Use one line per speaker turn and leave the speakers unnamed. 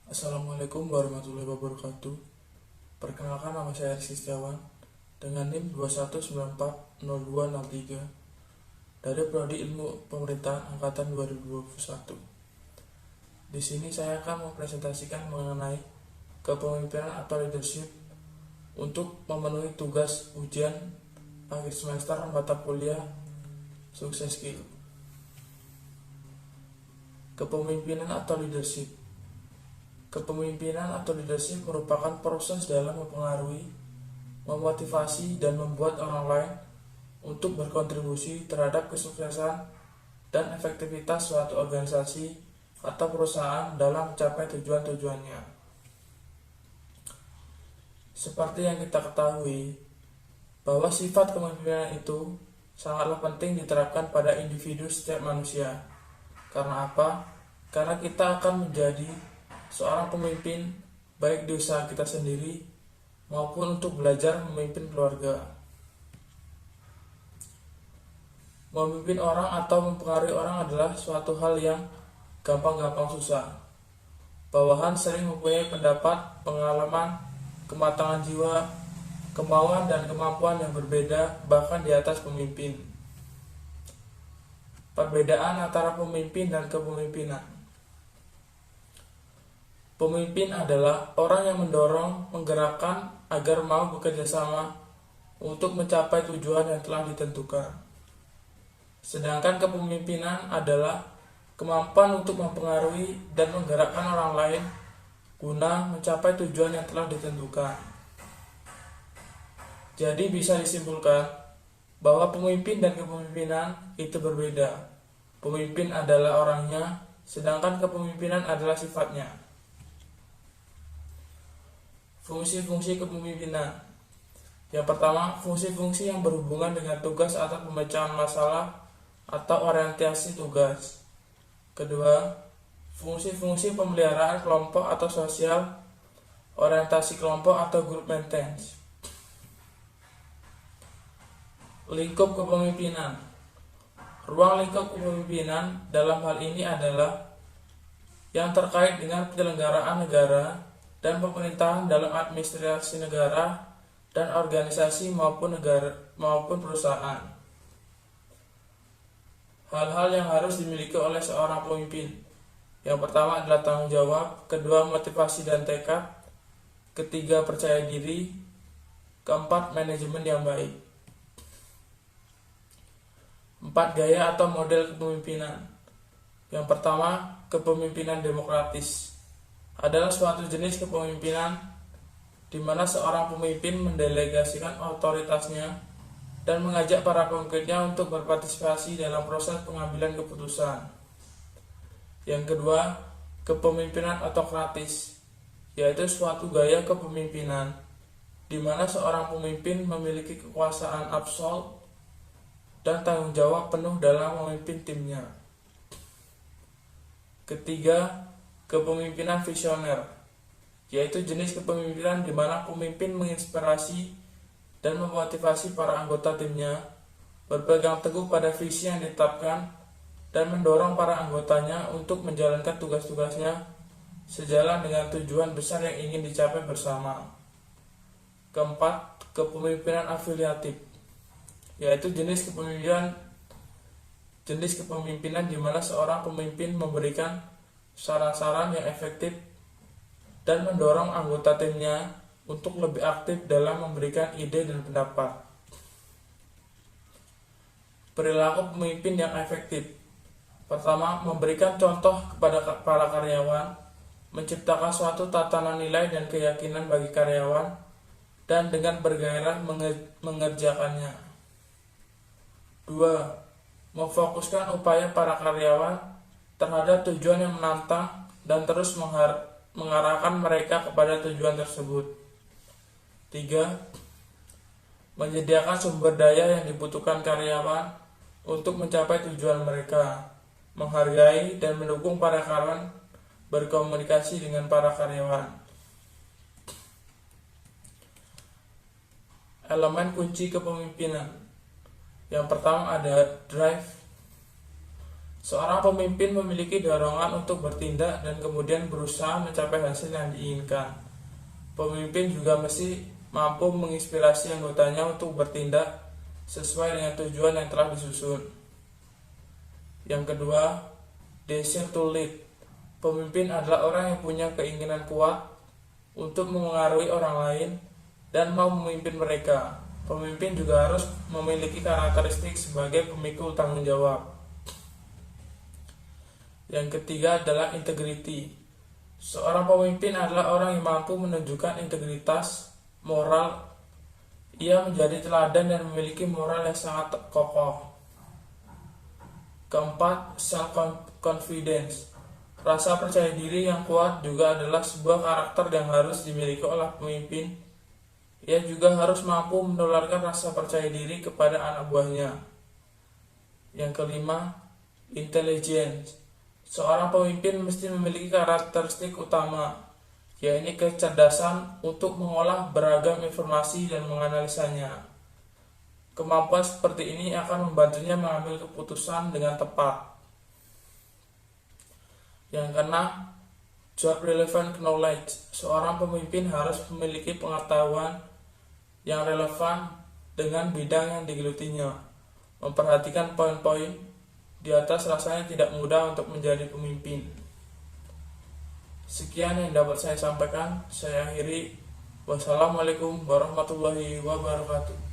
Assalamualaikum warahmatullahi wabarakatuh. Perkenalkan, nama saya Rizky Setiawan dengan NIM 21940263 dari Prodi Ilmu Pemerintahan Angkatan 2021. Di sini saya akan mempresentasikan mengenai kepemimpinan atau leadership untuk memenuhi tugas ujian akhir semester mata kuliah Sukses Skill. Kepemimpinan atau leadership. Kepemimpinan atau leadership merupakan proses dalam mempengaruhi, memotivasi, dan membuat orang lain untuk berkontribusi terhadap kesuksesan dan efektivitas suatu organisasi atau perusahaan dalam mencapai tujuan-tujuannya. Seperti yang kita ketahui, bahwa sifat kepemimpinan itu sangatlah penting diterapkan pada individu setiap manusia. Karena apa? Karena kita akan menjadi seorang pemimpin baik di usaha kita sendiri maupun untuk belajar memimpin keluarga. Memimpin orang atau mempengaruhi orang adalah suatu hal yang gampang-gampang susah. Bawahan sering mempunyai pendapat, pengalaman, kematangan jiwa, kemauan dan kemampuan yang berbeda bahkan di atas pemimpin. Perbedaan antara pemimpin dan kepemimpinan. Pemimpin adalah orang yang mendorong, menggerakkan agar mau bekerja sama untuk mencapai tujuan yang telah ditentukan. Sedangkan kepemimpinan adalah kemampuan untuk mempengaruhi dan menggerakkan orang lain guna mencapai tujuan yang telah ditentukan. Jadi bisa disimpulkan bahwa pemimpin dan kepemimpinan itu berbeda. Pemimpin adalah orangnya, sedangkan kepemimpinan adalah sifatnya. Fungsi-fungsi kepemimpinan. Yang pertama, fungsi-fungsi yang berhubungan dengan tugas atau pemecahan masalah atau orientasi tugas. Kedua, fungsi-fungsi pemeliharaan kelompok atau sosial, orientasi kelompok atau group maintenance. Lingkup kepemimpinan. Ruang lingkup kepemimpinan dalam hal ini adalah yang terkait dengan penyelenggaraan negara dan pemerintahan dalam administrasi negara dan organisasi maupun perusahaan. Hal-hal yang harus dimiliki oleh seorang pemimpin. Yang pertama adalah tanggung jawab, kedua motivasi dan tekad, ketiga percaya diri, keempat manajemen yang baik. 4 gaya atau model kepemimpinan. Yang pertama, kepemimpinan demokratis adalah suatu jenis kepemimpinan di mana seorang pemimpin mendelegasikan otoritasnya dan mengajak para pengikutnya untuk berpartisipasi dalam proses pengambilan keputusan. Yang kedua, kepemimpinan autokratis, yaitu suatu gaya kepemimpinan di mana seorang pemimpin memiliki kekuasaan absolut dan tanggung jawab penuh dalam memimpin timnya. Ketiga, kepemimpinan visioner, yaitu jenis kepemimpinan di mana pemimpin menginspirasi dan memotivasi para anggota timnya berpegang teguh pada visi yang ditetapkan dan mendorong para anggotanya untuk menjalankan tugas-tugasnya sejalan dengan tujuan besar yang ingin dicapai bersama. Keempat, kepemimpinan afiliatif, yaitu jenis kepemimpinan di mana seorang pemimpin memberikan saran-saran yang efektif dan mendorong anggota timnya untuk lebih aktif dalam memberikan ide dan pendapat. Perilaku pemimpin yang efektif. Pertama, memberikan contoh kepada para karyawan, menciptakan suatu tatanan nilai dan keyakinan bagi karyawan, dan dengan bergairah mengerjakannya. 2. Memfokuskan upaya para karyawan terhadap tujuan yang menantang dan terus mengarahkan mereka kepada tujuan tersebut. 3. Menyediakan sumber daya yang dibutuhkan karyawan untuk mencapai tujuan mereka. Menghargai dan mendukung para karyawan berkomunikasi dengan para karyawan. Elemen kunci kepemimpinan. Yang pertama ada drive. Seorang pemimpin memiliki dorongan untuk bertindak dan kemudian berusaha mencapai hasil yang diinginkan. Pemimpin juga mesti mampu menginspirasi anggotanya untuk bertindak sesuai dengan tujuan yang telah disusun. Yang kedua, desire to lead. Pemimpin adalah orang yang punya keinginan kuat untuk memengaruhi orang lain dan mau memimpin mereka. Pemimpin juga harus memiliki karakteristik sebagai pemikul tanggung jawab. Yang ketiga adalah integrity. Seorang pemimpin adalah orang yang mampu menunjukkan integritas moral. Ia menjadi teladan dan memiliki moral yang sangat kokoh. Keempat, self-confidence. Rasa percaya diri yang kuat juga adalah sebuah karakter yang harus dimiliki oleh pemimpin. Ia juga harus mampu menularkan rasa percaya diri kepada anak buahnya. Yang kelima, intelligence. Seorang pemimpin mesti memiliki karakteristik utama, yaitu kecerdasan untuk mengolah beragam informasi dan menganalisanya. Kemampuan seperti ini akan membantunya mengambil keputusan dengan tepat. Yang keenam, job relevant knowledge. Seorang pemimpin harus memiliki pengetahuan yang relevan dengan bidang yang digelutinya. Memperhatikan poin-poin di atas rasanya tidak mudah untuk menjadi pemimpin. Sekian yang dapat saya sampaikan. Saya akhiri. Wassalamualaikum warahmatullahi wabarakatuh.